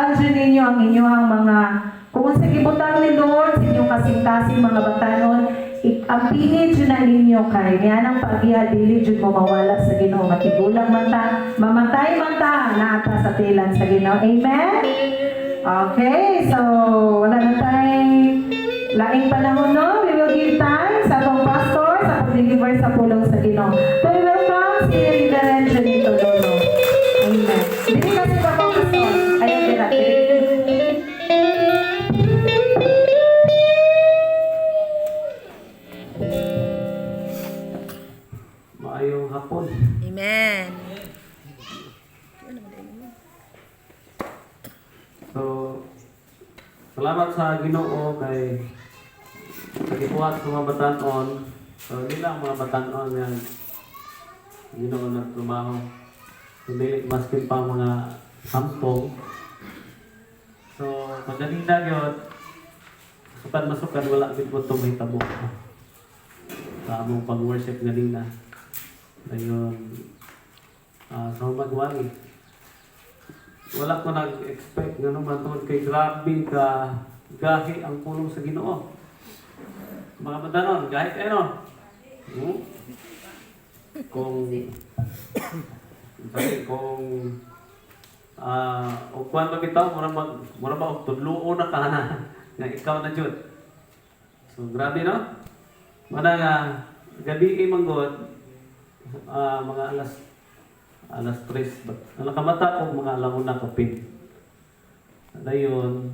Imagine ninyo ang inyong mga, kung sa gibutang ni Lord, sa inyong kasing-kasing mga batanon, ang pinid yun na ninyo kay yan ang pag-iya, dili yun mo mawala sa Ginoo. Matigulang man ta, mamatay man ta, naata sa tilan sa Ginoo. Amen? Okay, so wala na tayong laing panahon, no? We will give time sa atong pastor sa pag-deliver sa pulong sa Ginoo. So we welcome si Reverend Janito Lolo. Amen. Dili kasi ba po, pastor? Ayun din natin. Maayong hapon. Amen. So, salamat sa Ginoo kay nagibuhat sa mga batanon. So, hindi lang mga batanon yan Ginoo na trumaho. Hindi maskin pa mga hampong. So, pagdating na yun, sukan wala din po itong may tabo. Sa among pag-worship nga din na. Ngayon, sa magwali. Wala ko nag-expect nga naman tungkol kay grabe ka gahi ang pulong sa Ginoo. Mga batanon, gahi kayo no? Kung o kuwan ba bitaw, mura ba og tudluo na ka na nga ikaw na jud. So grabe no? Mana nga gabi manggod mga alas 3 ba? Nakamata ko mga alam na kapit. Dayon,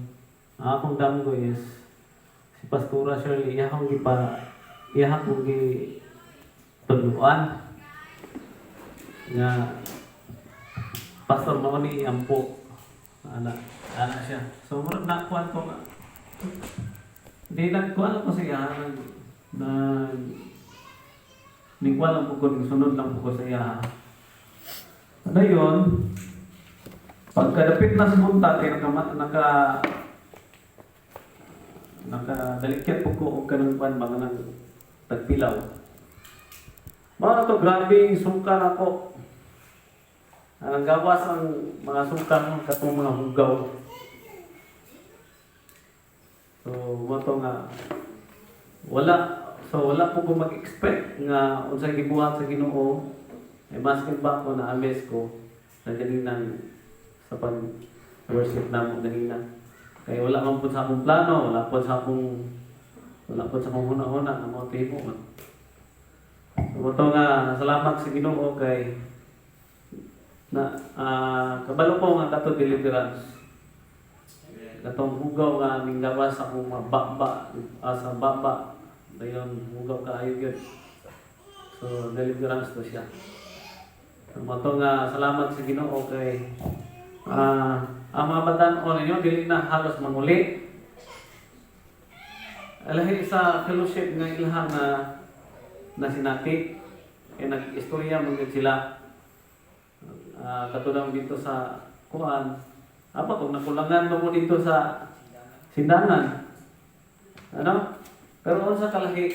akong damgo is si Pastora Shirley, iya akong gi tudluan. Nga Pastor mo ni ampo ana siya. So murag nakuan ko nga. Di nagkuan ko siya na ningkuan lang po ko, sunod lang po ko sa iya. Ano yun? Pagkadapit na sa bunta, kaya nakadalikyan po ko o kanang kuan mga nang tagpilaw. Mga to, grabe sungkan ako. Ang gawas ang mga sungkan katong mga hugaw. So, mato nga wala po ko mag-expect nga unsay gibuhat sa Ginoo. Ay maskin ba ako na ames ko na ganinang sa pag-worship namo ganina. Kaya wala man po sa akong plano, wala po sa akong huna-huna na motibo man. So, ito nga, salamat sa Ginoo kay na kabalo ko nga kato deliverance. Katong hugaw nga aming gawas sa akong mababa sa baba. Dayon hugaw kaayo gyud. So deliverance to siya. So mato nga salamat sa Ginoo kay ang mga batan-on ninyo dili na halos manguli. Alahi sa fellowship nga ilhan na sinati kay nag-istorya mga sila. Katulad dito sa kuan apa kung nakulangan mo dito sa sindangan ano pero unsa ka lahi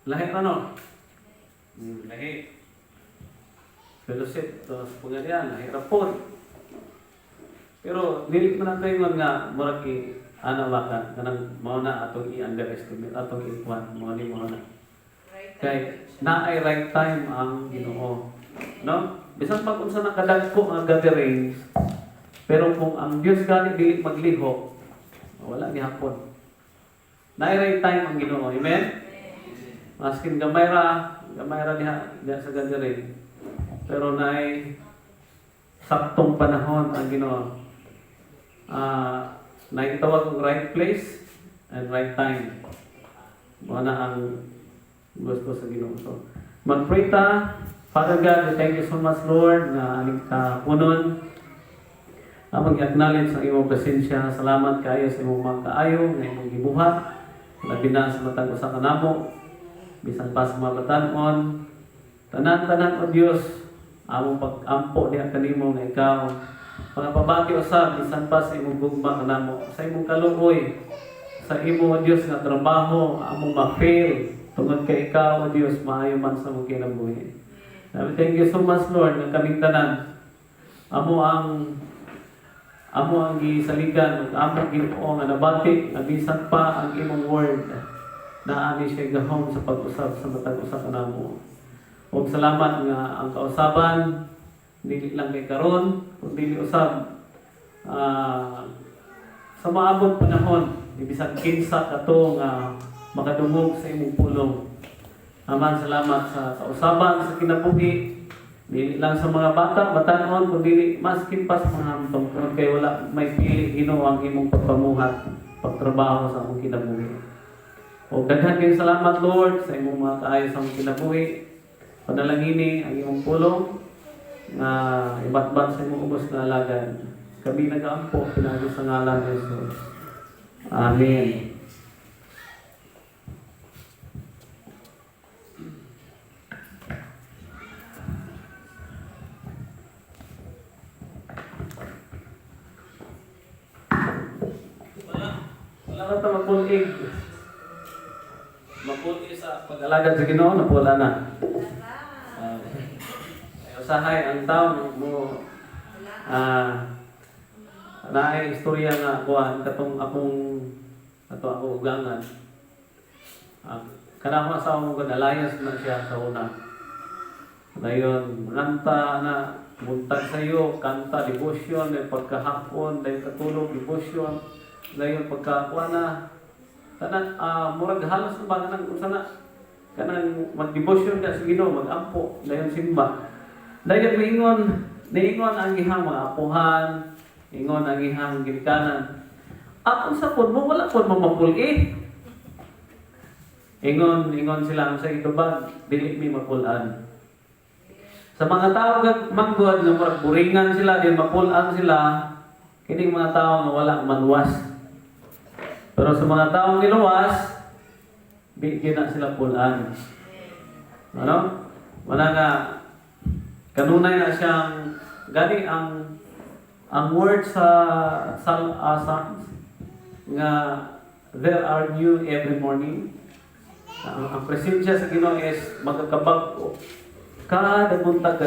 ano lahi fellowship to pagarian lahi rapor pero dili man kayo nga murag ki ana baka kanang mao na atong i-underestimate atong i-kuan mao na kay naay right time ang Ginoo no bisan pag unsa nakadagko ang gatherings pero kung ang Dios gani dili magliho wala ni hapon naay right time ang Ginoo amen maskin gamay ra diha sa gathering pero naay saktong panahon ang Ginoo naay tawag og right place and right time mo na ang gusto sa Ginoo. So, mag-pray ta. Father God, we thank you so much, Lord, na aling kapunon. Mag-acknowledge ang imong presensya. Salamat kayo sa imong mga kaayo, na imong gibuhat. Labi na sa matang usa ka namo. Bisan pa sa mga batan-on. Tanan-tanan o Dios, among pag-ampo diha kanimo nga ikaw. Pangapabati usab bisan pa sa imong gugma kanamo, sa imong kaluoy, sa imo o Dios nga trabaho, among ma-fail. Tungod kay ikaw, O Diyos, maayo man sa mong kinabuhi. Thank you so much, Lord, ng kaming tanan. amo ang gisaligan ug amo Ginoo nga nabati nga bisan pa ang imong word na ani siya gahom sa pag-usab sa matag usa kanamo. Ug salamat nga ang kausaban dili lang kay karon kundi usab sa maabot panahon bisan kinsa kato nga makadungog sa imong pulong. Aman, salamat sa kausaban sa kinabuhi. Dili lang sa mga bata, batanon, kundi maskin pa sa mga tungkol kay wala may pili Ginoo ang imong pagpamuhat, pagtrabaho sa among kinabuhi. O daghan kayong salamat Lord sa imong mga kaayos sa among kinabuhi. Panalangini ang imong pulong na ibatbat sa imong ubos na alagad. Kami nagaampo pinagi sa ngalan ni Jesus. Amen. Wala na ito mapulig. Mapulig sa pag-alagad sa Ginoo, napula na. Usahay ang taon mo naay istorya nga kuan katong ako ugangan. Kanang asawa mo kan alliance na siya sa una. Dayon kanta na buntag sa iyo, kanta devotion, may pagkahapon, dayon katulog devotion. Dayon pagkakuha na tanan murag halos na ba nang unsa na kanang mag-devotion ka sa Ginoo, mag-ampo, dayon simba. Dayon niingon ang ihang mga apuhan, ingon ang ihang ginikanan. At unsa pod mo wala pod mamapul-i. Ingon sila sa itubag, dili mi mapulan. Sa mga tao kag manggod nga murag buringan sila, di mapulan sila, kining mga tao nga wala manwas. Pero sa mga taong niluwas, di na sila pulan. Ano? Wala nga kanunay na siyang gani ang word sa Psalms nga there are new every morning. Ang presensya sa Ginoo is magkakabag-o kada buntag.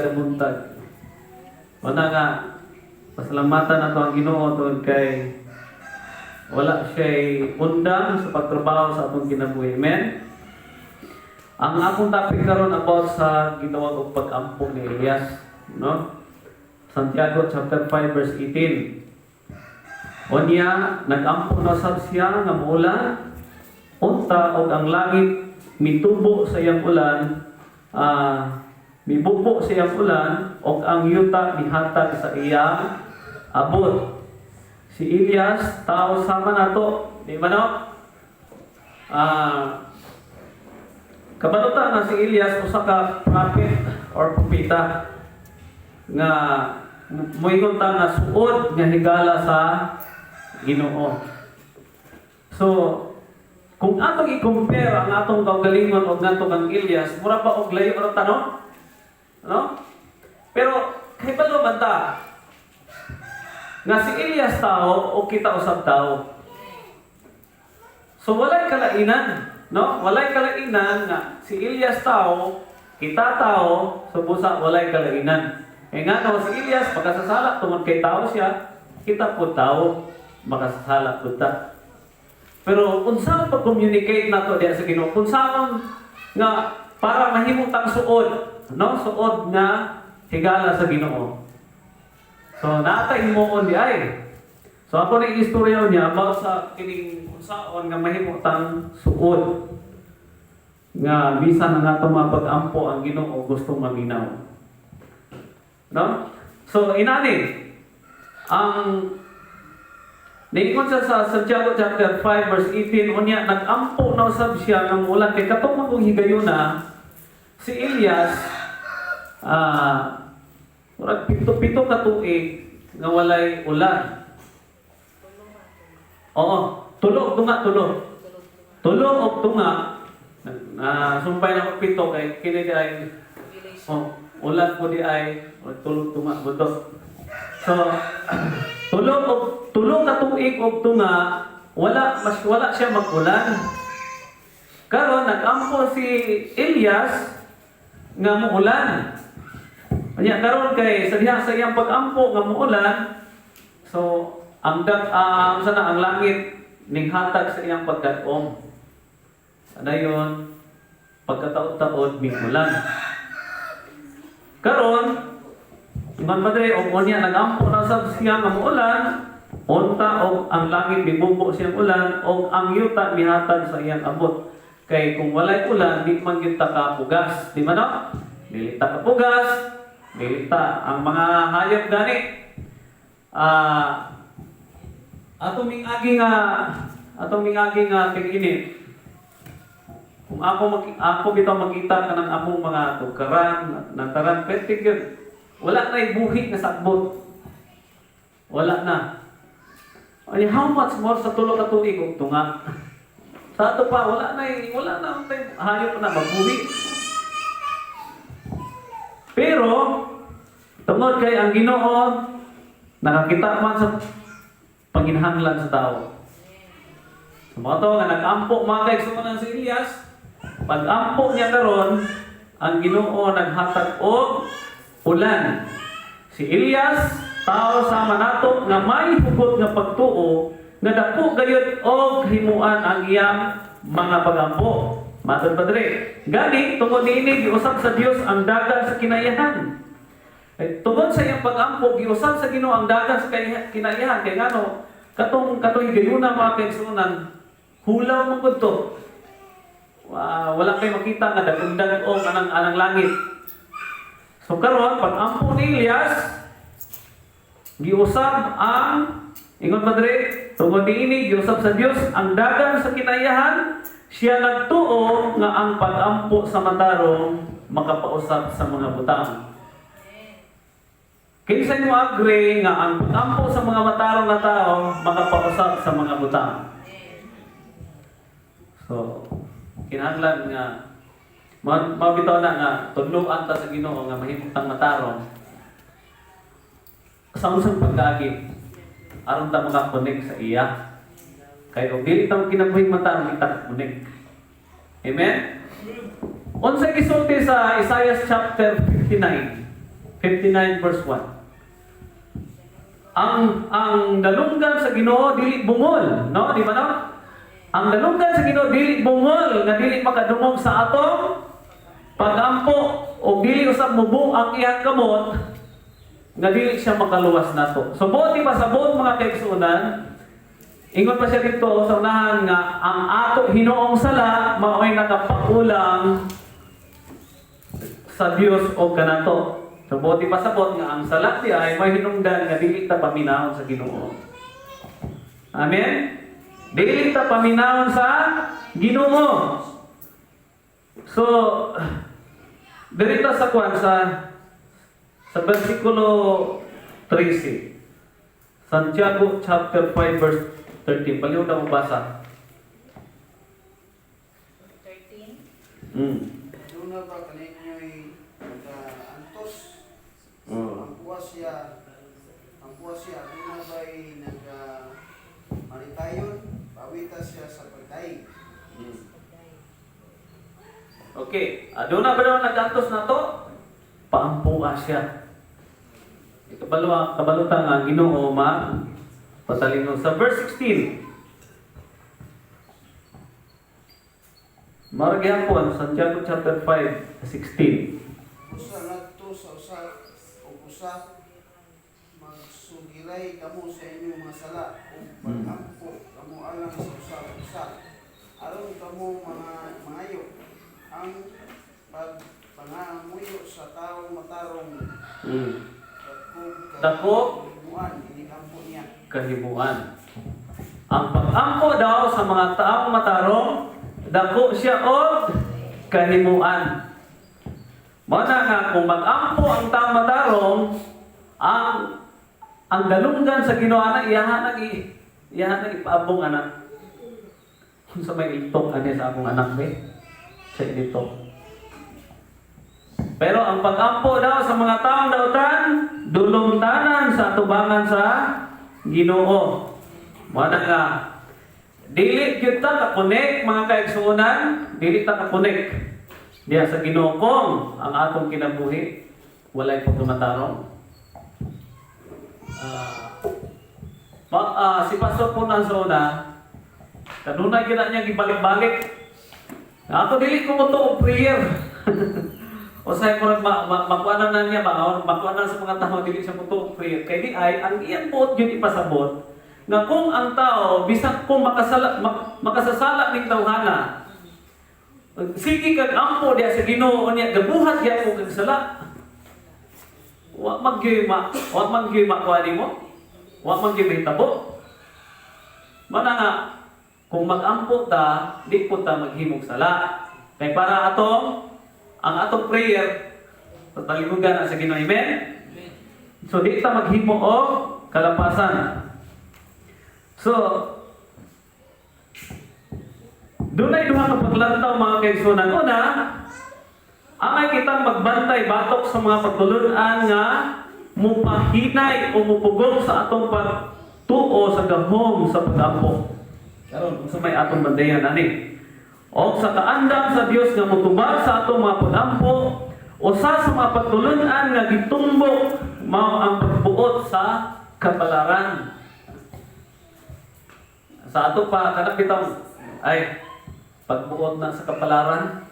Wala nga pasalamatan nato ang Ginoo tungod kay wala siya'y undang sa pagtrabaho sa atong kinabuhi. Amen? Ang akong topic karon about sa gitawag og pag-ampo ni Elias, no? Santiago chapter 5 verse 18. Unya nag-ampo na sab siya nga muulan, unta og ang langit mitubo sa iyang ulan, mibubo sa iyang ulan, og ang yuta mihatag sa iyang abot. Si Elias, tao sama nato, di ba no? Kabalutan na si Elias usa ka prophet or propeta nga moingon ta nga suod nga higala sa Ginoo. So, kung atong i-compare ang atong kaugalingon og ngadto kang Elias, mura ba og layo ra tanong? No? Pero kay balo man ta nga si Elias tao o kita usab tao. So walay kalainan, no? Walay kalainan nga si Elias tao, kita tao, so busa walay kalainan. Kaya nga no, si Elias makasasala tungod kay tao siya, kita po tao, makasasala po ta. Pero kung saan pag-communicate nato diya sa Ginoo, kung saan nga para mahimutang suod, no? Suod nga higala sa Ginoo. So, naatay mo di ay. So, ako na istorya niya about sa kining unsaon nga mahimutang suod nga bisan nga itong mapag-ampo ang Ginoo gustong maminaw. No? So, inani, ang niingon siya sa Santiago chapter 5 verse 18, unya nag-ampo na usab siya ng ulan. Kaya katong magong higayuna, si Elias, murag pito ka tuig nga walay ulan. Oo, tulo og tunga. Sumpay na ko pito kay kini di ay ulan ko di ay tulo tunga budok. So tulo ka tuig og tunga wala siya mag-ulan. Karon nag-ampo si Elias nga muulan. Kanya karon kay sa diha sa iyang pag-ampo nga muulan, so ang sana ang langit ning hatag sa iyang pagkat-om. Adayon pagkataod-taod migulan. Karon man padre og unya nagampo na sa siya nga muulan, unta og ang langit bibubo siyang ulan og ang yuta mihatag sa iyang abot. Kay kung walay ulan, di man kita ka pugas, di man no? Dili ta ka pugas, dili ta ang mga hayop gani. Atong mingagi nga tig-init. Kung ako bitaw makita kanang among mga tukaran, nantaran petig yun. Wala na buhi na sakbot. Wala na. Ay, how much more sa tulo ka tuig og tunga? Sa ato pa wala na ang hayop na magbuhi. Pero tungod kay ang Ginoo nakakita man sa panginhanglan sa tao. Sa mga to nga nag-ampo mga kaigsuonan si Elias, pag-ampo niya karon, ang Ginoo naghatag og ulan. Si Elias, tao sa manato nga may hugot nga pagtuo, nga dako gayud og himuan ang iyang mga pag-ampo. Matod padre, gani tungod niini giusab sa Dios ang dagan sa kinayahan. Tungod sa iyang pag-ampo, giusab sa Ginoo ang dagan sa kinayahan. Kay ngano, katong higayuna mga kaigsuonan, hulaw mo to. Wala kay makita nga dagdag-og anang langit. So karon pag-ampo ni Elias, giusab ang ingon padre, tungod niini giusab sa Dios ang dagan sa kinayahan, siya nagtuo nga ang pag-ampo sa matarong makapausab sa mga butang. Kinsa mo agree nga ang pag-ampo sa mga matarong na tao makapausab sa mga butang. So kinahanglan nga mabitaw na nga tudloan ta sa Ginoo nga mahimutang matarong sa unsang pagkaagi aron ta makakonek sa iya. Kay kung dili ta kinabuhing matarong kita konek. Amen. Unsa gisulti sa Isaiah chapter 59 verse 1. Ang dalunggan sa Ginoo dili bungol, no? Di ba no? Ang dalunggan sa Ginoo dili bungol nga dili makadungog sa atong pag-ampo o dili usab mubo ang iyang kamot nga dili siya makaluwas nato. So buti pa sa buot mga kaigsuonan, ingon pa siya dito sa unahan nga ang ato Hinoong sala mao'y nakapakulang sa Dios o kanato. So buti pa sabot nga ang sala di ay may hinungdan nga dili ta paminahon sa Ginoo. Amen. Dili ta paminahon sa Ginoo. So dito sa kwan sa versikulo 13. Santiago chapter 5 verse 13. Paliw na mabasa. 13. Doon na ba kaninyo'y nag-antos? Ang puwas siya, doon na ba'y nag-maritayon? Pawitas siya sa pagdaig. Okay. Doon na ba daw nag-antos na to? Paampuha siya. Kabalutan nga Ginoo patalino sa verse 16. Maragyan po Santiago chapter 5 16. Usa nagto sa usa magsugilay kamo sa inyong mga sala o pag-ampo kamo alang sa usa aron kamo mangayo ang pangamuyo sa taong matarong Dako ini kampo niya. kahimuan. Ang pag-ampo daw sa mga taong matarong, dako siya og kahimuan. Mana nga kung mag-ampo ang taong matarong, ang dalunggan sa Ginoo ana iyahan ipaabong anak. Kung sa may itok ani sa akong anak sa dito. Pero ang pag-ampo daw sa mga taong dautan, dulumtanan sa atubangan sa Ginoo. Mana nga dili kita ka-connect mga kaigsuonan, dili ta ka-connect diya sa Ginoo kung ang atong kinabuhi walay pagtumatarong. Si Pastor po na sa una, kanunay gina niya gibalik-balik. Ako dili ko mo to og prayer. O say ko makuana na niya ba, makuana sa mga tao dili siya mo to og prayer. Kay di ay ang iyang buot gyud ipasabot nga kung ang tao bisan kung makasasala ning tawhana, sige kag ampo diya sa Ginoo niya gabuhat gyud ko kag sala. Wa magyuy makuani mo. Wa magyuy mahitabo. Mana nga kung mag-ampo ta, di po ta maghimog sala. Kay para ang atong prayer tatalibugan na sa Ginoo. Amen? So di ta maghimo og kalapasan. So dunay duha ka paglantaw mga kaigsunan. Una, angay kitang magbantay batok sa mga pagtulun-an nga mupahinay o mupugong sa atong pagtuo sa gahom sa pag-ampo. Karon kung may atong bandayan ani. O sa kaandam sa Dios nga motubag sa atong mga pag-ampo, usa sa mga pagtulun-an nga gitumbok mao ang pagbuot sa kapalaran. Sa ato pa kanang bitaw ay pagbuot na sa kapalaran.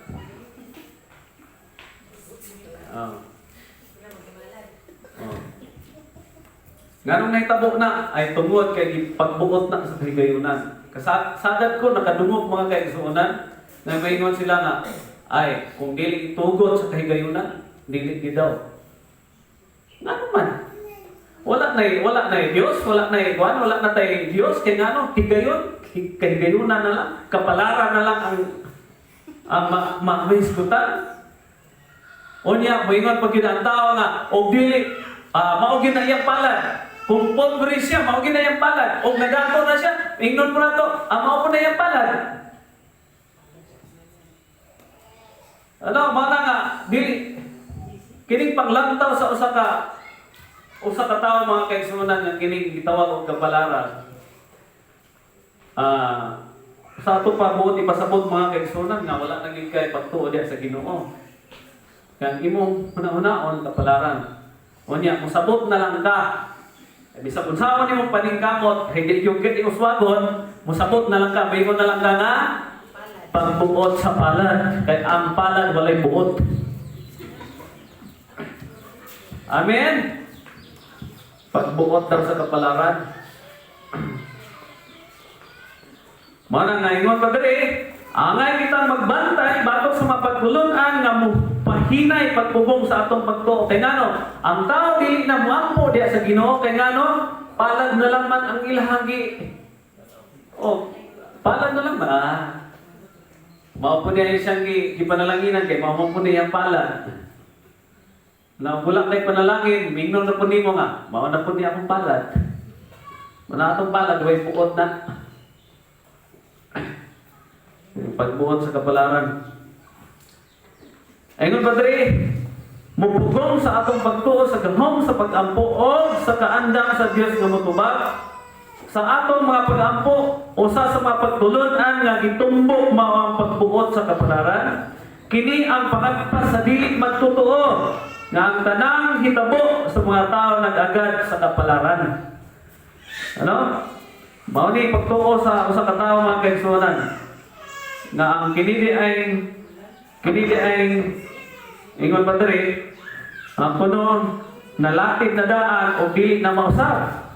Nganong nahitabo na ay tungod kay pagbuot na sa kahigayunan. Kasagad ko nakadungog mga kaigsuonan na maingon sila nga ay kung dili tugot sa kahigayunan, dili gid daw. Ngano man? Wala na Dios, wala na tay Dios kay ngano higayon, kahigayunan na lang, kapalaran na lang ang mahisgutan. Unya moingon pag ang tao nga og dili mao gid na iyang palad. Kung pobre siya, mao gid na iyang palad. Og nagato na siya, ingnon mo na to, mao po na iyang palad. Mana nga dili kining paglantaw sa usa ka tawo mga kaigsuonan nga kining gitawag og kapalaran. Sa ato pa buot ipasabot mga kaigsuonan nga wala na gid kay pagtuo diha sa Ginoo. Kang imong una-unaon kapalaran. Unya mosabot na lang ka. Bisag unsaon nimong paningkamot, hindi yung gid uswagon, mosabot na lang ka, maygo na lang ka nga pagbuot sa palad. Kay ang palad walay buot. Amen. Pagbuot daw sa kapalaran. Mana nga ingon pa diri, angay kitang magbantay batok sa mapagtulun-an nga pahinay pagpugong sa atong pagtuo. Kay ngano, ang tao dili na moampo diha sa Ginoo kay ngano, palad na lang man ang ilahagi. Palad na lang ba? Mao po niya siyang gipanalanginan kay mao po niya ang palad. Na bulak kay panalangin, mingnon na po nimo nga, mao na po niya akong palad. Mana atong palad way puot na. Pagbuot sa kapalaran. Ayun pa diri, mupugong sa atong pagtuo sa gahom sa pag-ampo o sa kaandam sa Dios nga motubag sa atong mga pag-ampo usa sa mga pagtulon-an nga gitumbok mao ang pagbuot sa kapalaran. Kini ang pangagpas sa dili magtotoo nga ang tanang hitabo sa mga tao nag-agad sa kapalaran. Ano? Mao ni pagtuo sa usa ka tawo mga kaigsuonan nga ang kinili ay ingon pa diri ang puno nalatid na daan o dili na mausab.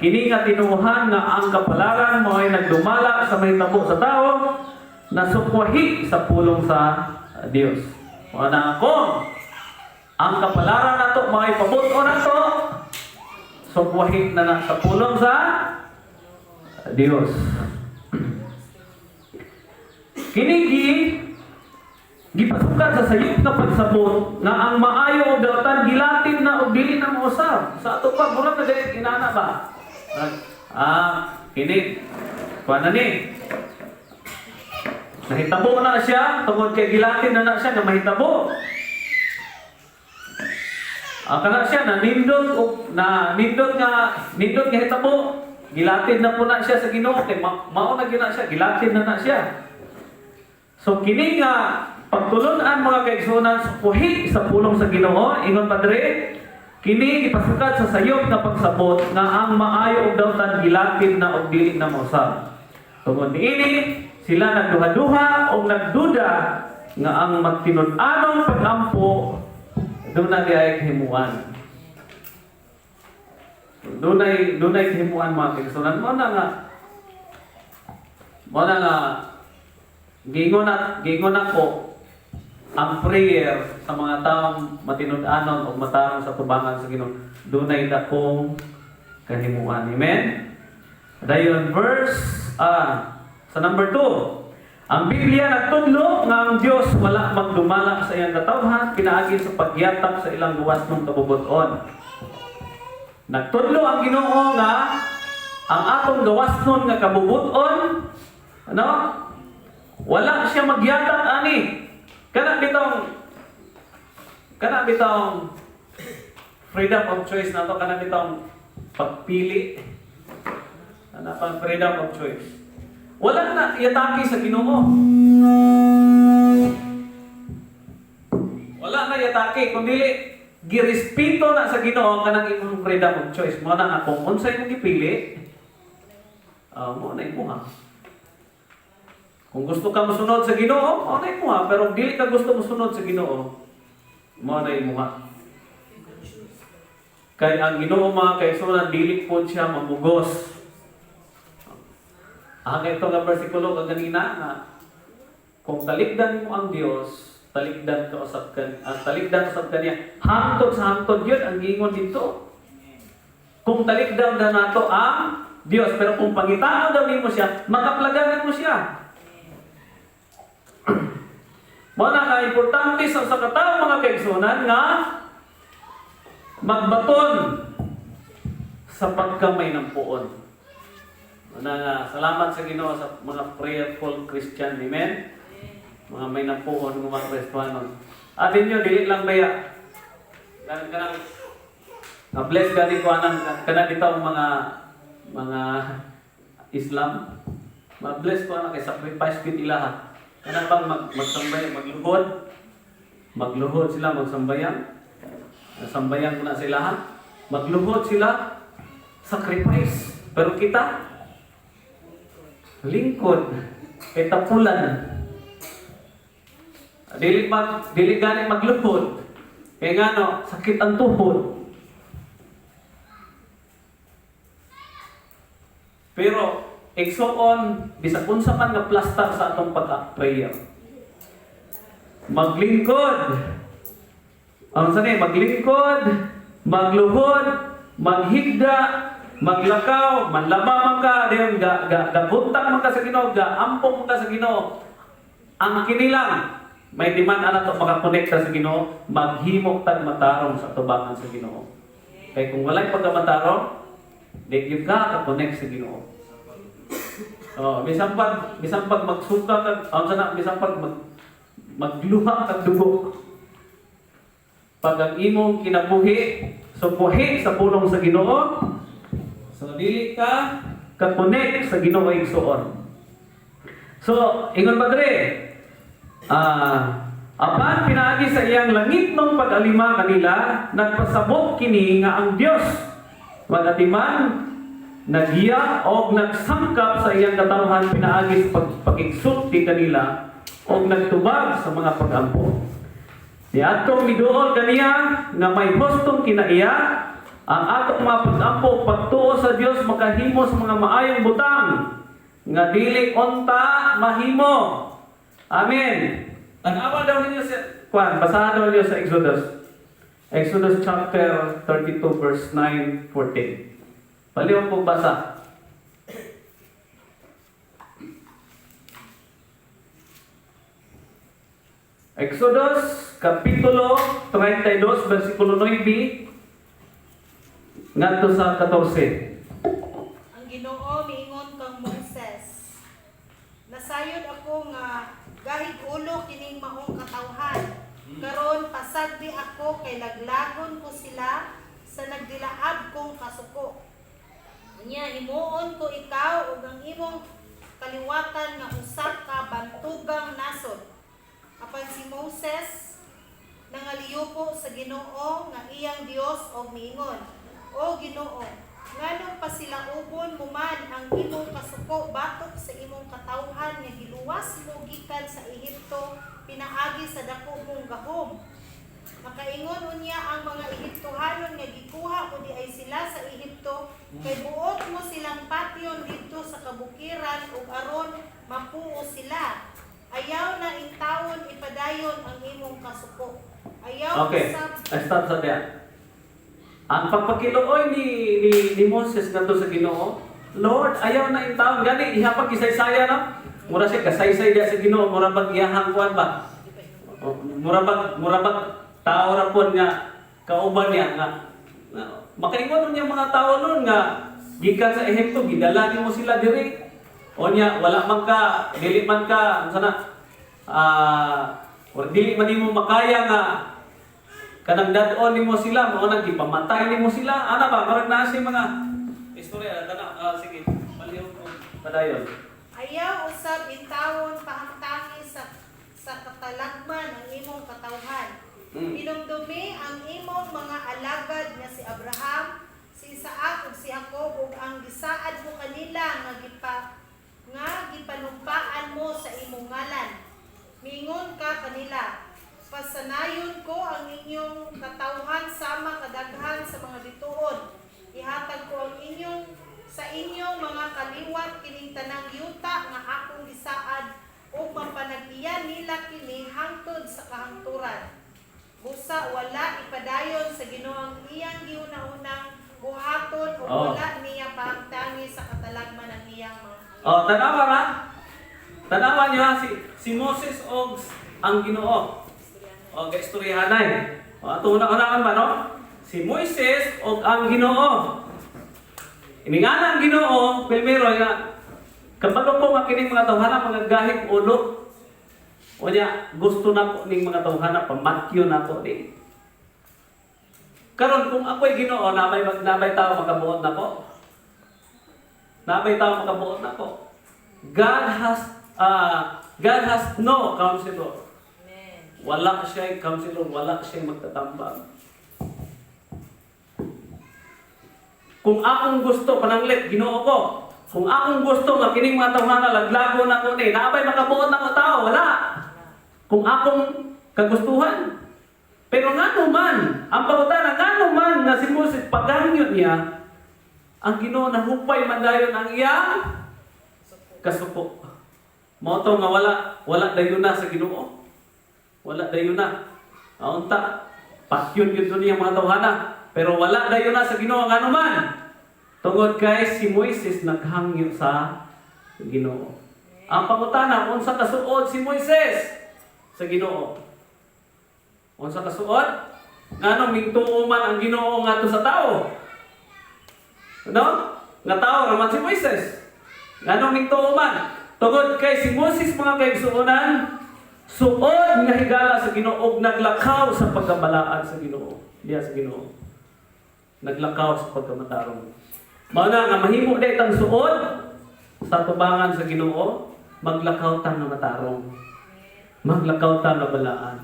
Kini nga tinuhan nga ang kapalaran mo ay nagdumala sa mahitabo sa tao na sukwahi sa pulong sa Dios. O na kung ang kapalaran nato mo ay pabuto nato, sukwahi na sa pulong sa Dios. Kini gipasukat sa sayop nga pagsabot nga ang maayo og dawtan gilatid na og dili na mausab. Sa ato pa murag na dili inana ba? Kini kuan ni. Nahitabo na siya tungod kay gilatid na siya nga mahitabo. Kana siya na nindot nga hitabo. Gilatid na po na siya sa Ginoo kay mao na gina siya, gilatid na siya. So kini nga pagtulunan mga kaigsunan sukuhi sa pulong sa Ginoo. Ingon Padre, kini gipasukad sa sayop nga pagsabot nga ang maayo og dawtan gilakid na og dili na mausab. Tungod niini sila nagduha-duha o nagduda nga ang magtinud-anong pag-ampo dunay diay himuan. Dunay himuan mga kaigsunan. Mo na nga gingon ako ang prayer sa mga taong matinud-anon o matarong sa tubangan sa Ginoo. Dunay dakong kahimuan. Amen? Dayon verse sa number 2. Ang Biblia nagtudlo nga ang Dios wala magdumala sa iyang katawhan pinaagi sa pagyatap sa ilang luwasnong kabubuton. Nagtudlo ang Ginoo nga ang atong gawasnon nga kabubuton wala siya magyatap ani. Kana bitong freedom of choice na to, kana bitong pagpili. Ana pang freedom of choice. Wala na iatake sa Ginoo. Wala na iatake kundi girespeto na sa Ginoo kanang imong freedom of choice. Mo na nga kung unsay imong gipili, mo na imuha. Kung gusto ka mosunod sa Ginoo, mo na imuha, pero dili ka gusto mosunod sa Ginoo, mo na imuha. Kay ang Ginoo mga kaigsunan dili po siya mamugos. Ito nga bersikulo kaganina nga kung talikdan mo ang Dios, talikdan ka usab kaniya. Hangtod sa hangtod yun ang gingon dito. Kung talikdan na nato ang Dios, pero kung pangitao daw mo siya, makaplaganan mo siya. Muna nga importante sa katao mga kaigsunan nga magbaton sa pagkamay ng puon. Salamat sa Ginoo sa mga prayerful Christian, amen? Mga may napuon, mga Kristiyanon. Atin nyo, dili lang baya. Kanang bless gani ko kanang dito mga Islam. Ma-bless ko kay sacrifice kit ilaha. Kanang bang magsambay, magluhod sila magsambayan. Sambayan ko na sila. Magluhod sila, sacrifice. Pero kita, lingkod, kay tapulan. Dili gani magluhod. Kaya nga sakit ang tuhod. Pero, igsuon, bisag unsa man nga plaster sa atong pag-prayer. Maglingkod. Ang sanay, maglingkod, magluhod, maghigda, maglakaw, manlaba man ka, gabuntang man ka sa Ginoo, gaampong man ka sa Ginoo. Ang kinilang, may demand na to makakonekta sa Ginoo, maghimok tag matarong sa tubangan sa Ginoo. Kaya kung walay pagkamatarong, di gyud ka ka-connect sa Ginoo. Bisan pag magsuka ka, bisan pag magluha kag dugo. Pag ang imong kinabuhi, sukuhi sa pulong sa Ginoo, so dili ka ka-connect sa Ginoo igsuon. So, ingon Padre, apan pinaagi sa iyang langit ng pag-alima kanila, nagpasabot kini nga ang Dios magatiman nagiya o nagsangkap sa iyang katawhan pinaagi sa pag-igsulti kanila o nagtubag sa mga pag-ampo. Di atong miduol kaniya nga may hustong kinaiya ang atong mga pag-ampo pagtuo sa Dios makahimo sa mga maayong butang nga dili unta mahimo. Amen. Tanawa daw ninyo basahan daw ninyo sa Exodus chapter 32 verse 9-14. Paliwan po basa. Exodus kapitulo 32 versikulo 9 ngadto sa 14. Ang Ginoo miingon kang Moises, nasayod ako nga gahig ulo kining maong katawhan. Karon pasagdi ako kay laglagon ko sila sa nagdilaab kong kasuko. Unya himuon ko ikaw ug ang imong kaliwatan nga usa ka bantugang nasod. Apan si Moses nangaliyupo sa Ginoo nga iyang Dios og miingon, O Ginoo, nganong pasilaubon mo man ang imong kasuko batok sa imong katawhan nga giluwas mo gikan sa Ehipto pinaagi sa dako mong gahom. Makaingon unya ang mga Ehiptohanon nga gikuha mo di ay sila sa Ehipto kay buot mo silang patyon didto sa kabukiran ug aron mapuo sila. Ayaw na intawon ipadayon ang imong kasuko. Ayaw Okay, usab stop sa diyan. Ang pagpakiluoy ni Moses ngadto sa Ginoo, Lord, ayaw na intawon gani ihapag isaysaya na. Mura siya kasaysay dia sa Ginoo, mura bag iyahang kuan ba? O, mura bag tao ra pon nga kauban niya nga makaingon niya mga tao nun nga gikan sa Ehipto gidala nimo sila diri. O niya wala man ka dili man ka sana or dili man nimo makaya nga kanang dad-on nimo sila mao nang gipamatay nimo sila ana ba marag naa si mga istorya kana sige paliw ko padayon. Ayaw usab intawon pahangtangi sa katalagman ang imong katawhan. Pinumdumi ang imong mga alagad nga si Abraham, si Isaac ug si Jacob ug ang gisaad mo kanila nga gipanumpaan mo sa imong ngalan. Mingon ka kanila, pasanayon ko ang inyong katawhan sama kadaghan sa mga bituon. Ihatag ko ang sa inyong mga kaliwat kining tanang yuta nga akong gisaad ug mapanag-iyan nila kini hangtod sa kahangturan. Busa wala ipadayon sa Ginoo ang iyang giuna-unang buhaton ug wala niya pangtangi sa katalagman ang iyang mga. Oh, tanawa ra. Tanawa niyo si Moses og ang Ginoo. O gaistoryahanay. O ato una-unahan ba no? Si Moises og ang Ginoo. Iningana ang Ginoo, primero nga kapag po makining mga tawhana mga gahig ulo. O niya, gusto na po ning mga tawhana pamatyo na po di. Karon kung ako'y Ginoo, nabay tao makabuot na po. Nabay tao makabuot na po. God has no counselor. Wala siya counselor, wala siya magtatambang. Kung akong gusto, pananglit, Ginoo ko. Kung akong gusto, nga kining mga tawhana, laglago na ko ni, naabay makabuot na ko tao, wala. Kung akong kagustuhan. Pero nga naman, ang pagutana, nga naman na si Moses, paghangyot niya, ang Ginoo na hupay man dayon ang iyang kasuko. Mao to nga wala dayon na sa Ginoo. Wala dayon na. Aunta, patyon gyud niya mga tawhana, pero wala dayon na sa Ginoo nga naman. Tungod kay si Moises naghangyo sa Ginoo. Ang pangutana, unsa kasuod si Moises sa Ginoo? Unsa kasuod? Ngano mingtuo man ang Ginoo ngadto sa tao? No? Nga tao raman si Moises. Ngano mingtuo man? Tungod kay si Moses mga kaigsuonan, suod nga higala sa Ginoo ug naglakaw sa pagkabalaan sa Ginoo. Diya sa Ginoo. Naglakaw sa pagkamatarong. Mao na nga mahimo daytang suod sa tubangan sa Ginoo, maglakaw ta nga matarong. Maglakaw ta nga balaan.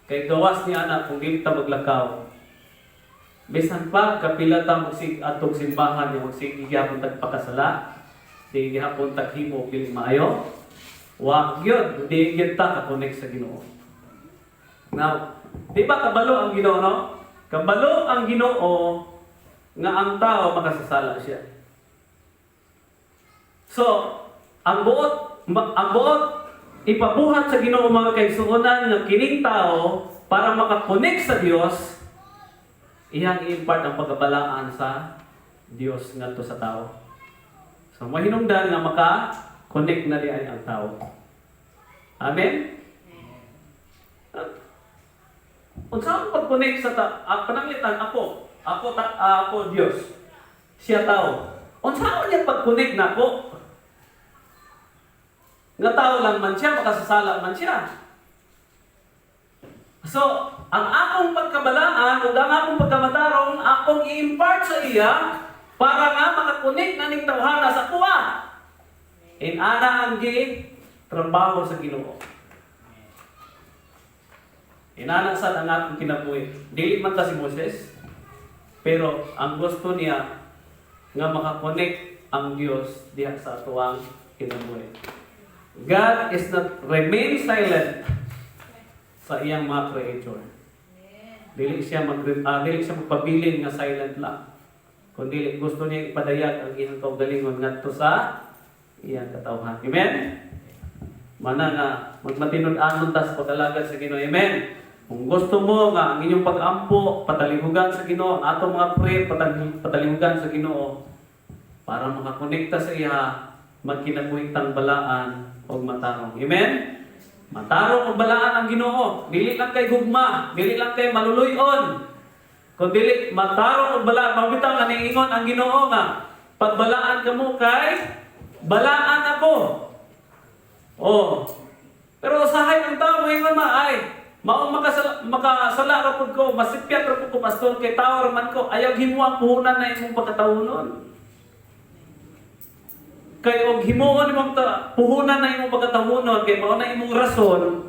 Kay gawas ni anak kung dili ta maglakaw. Bisan pa kapila ta magsig atong simbahan nga magsig gyapon tagpakasala, di gyapon taghimo pili maayo. Wa gyud di gyud ta ka-connect sa Ginoo. Now, di ba kabalo ang Ginoo no? Kabalo ang Ginoo nga ang tao makasasala siya. So, ang buot ipabuhat sa Ginoo mga kaigsuonan nga kining tao para makakonek sa Dios, iyang i-impart ang pagkabalaan sa Dios ngadto sa tao. So, mahinungdan nga maka-connect na diay ang tao. Amen? Unsa ang pag-connect sa pananglitan ako Dios. Siya tao. Unsa niya pag-connect nako? Nga tao lang man siya, makasasala man siya. So, ang akong pagkabalaan o ang akong pagkamatarong, akong i-impart sa iya para nga makakonek na ning tawhana sa kuha. In ana ang trabaho sa Ginoo. Inanasad ang atong kinabuhi. Dili man ta si Moses, pero ang gusto niya nga makakonect ang Dios diha sa atuang kinabuhi. God is not remain silent sa iyang mga creator. Dili siya magpabilin nga silent lang. Kundi gusto niya ipadayag ang iyang kaugalingon ngadto sa iyang katawhan. Amen. Mana nga magmatinud-anon ta sa pag-alagad sa Ginoo. Amen. Kung gusto mo nga ang inyong pag-ampo patalihugan sa Ginoo, ang atong mga prayer patalihugan sa Ginoo para makakonekta sa iya magkinabuhing balaan o matarong. Amen. Matarong o balaan ang Ginoo. Dili lang kay gugma, dili lang kay maluluyon. Kung dili matarong o balaan, mabitaw nga niingon ang Ginoo nga pagbalaan kamo kay balaan ako. Oh. Pero usahay ng tao ingon ay maong makasala ra pud ko, masipyat ra pud ko pastor kay tao ra man ko, ayaw himuang puhunan na imong pagkatawunon. Kay og himuon imong puhunan na imong pagkatawunon kay mao na imong rason.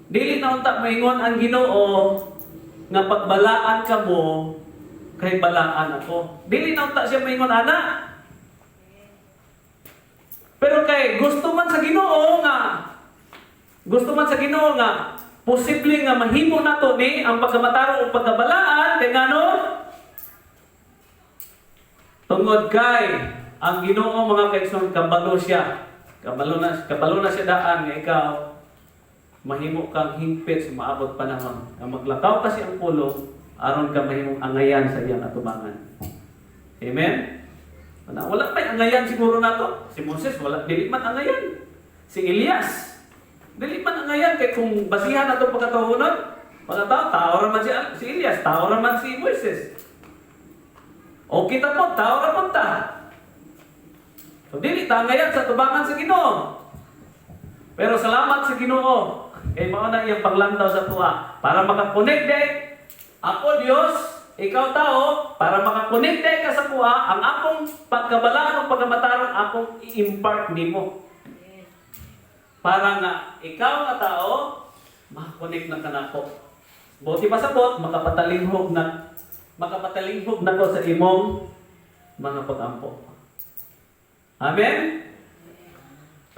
Dili na unta maingon ang Ginoo nga pagbalaan kamo kay balaan ako. Dili na unta siya maingon ana. Pero kay gusto man sa Ginoo nga posible nga mahimo nato ni ang pagkamataro o pagkabalaan kay ngano tungod kay ang Ginoo mga kaigsoon kabalo siya. Kabalo na siya daan nga ikaw mahimo kang hingpit sa maabot panahon. Nga maglakaw kasi ang pulong aron ka mahimong angayan sa iyang atubangan. Amen. Wala pa angayan siguro nato. Si Moses wala dili man angayan. Si Elias dili man angayan kay kung basihan nato pagkatawonon, tao ra man si Elias, tao ra man si Moses. O kita po, tao ra po ta. So dili ta angayan sa tubangan sa Ginoo. Pero salamat sa Ginoo kay mao na iyang paglantaw sa tuwa para makakonect ako Dios, ikaw tao, para makakonect ka sa kuha, ang akong pagkabalaan o pagkamatarong akong i-impart nimo. Para nga ikaw nga tao, makakonect na kanako. Buti pa sa bot, makapatalinghog na ko sa imong mga pag-ampo. Amen?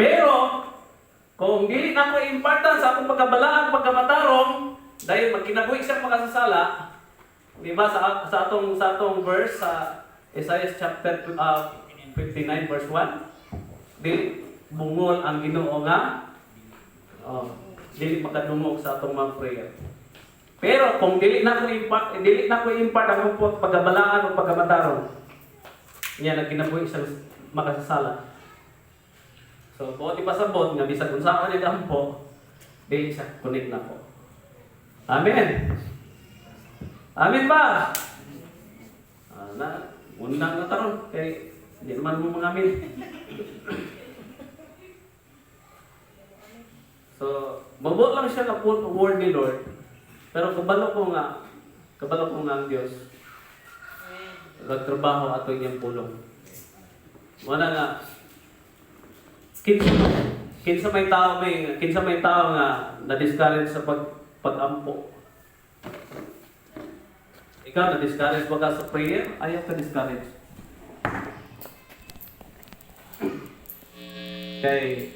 Pero, kung dili na ko i-impartan sa akong pagkabalaan, pagkamatarong, dahil magkinabuhi siyang makasasala, di ba sa atong verse sa Isaiah chapter 59 verse 1, dili bungol ang Ginoo nga dili makadungog sa atong mga prayer. Pero kung dili na ko impart ang pagkabalaan o pagkamatarong, niya nagkinabuhi siyang makasasala. So, buti pa sa bot nga bisag unsa man ni dampo, dili siya connect na ko. Amen. Amen ba? Undang na taron kay hindi naman mo mga amin. So, mabuot lang siya na word ni Lord. Pero kabalo ko nga ang Diyos. Nagtrabaho ato niyang pulong. Wala nga kinsa may tao nga na-discourage sa pag-ampo. Ikaw na-discourage ba ka sa prayer? Ayaw ka discourage. Kay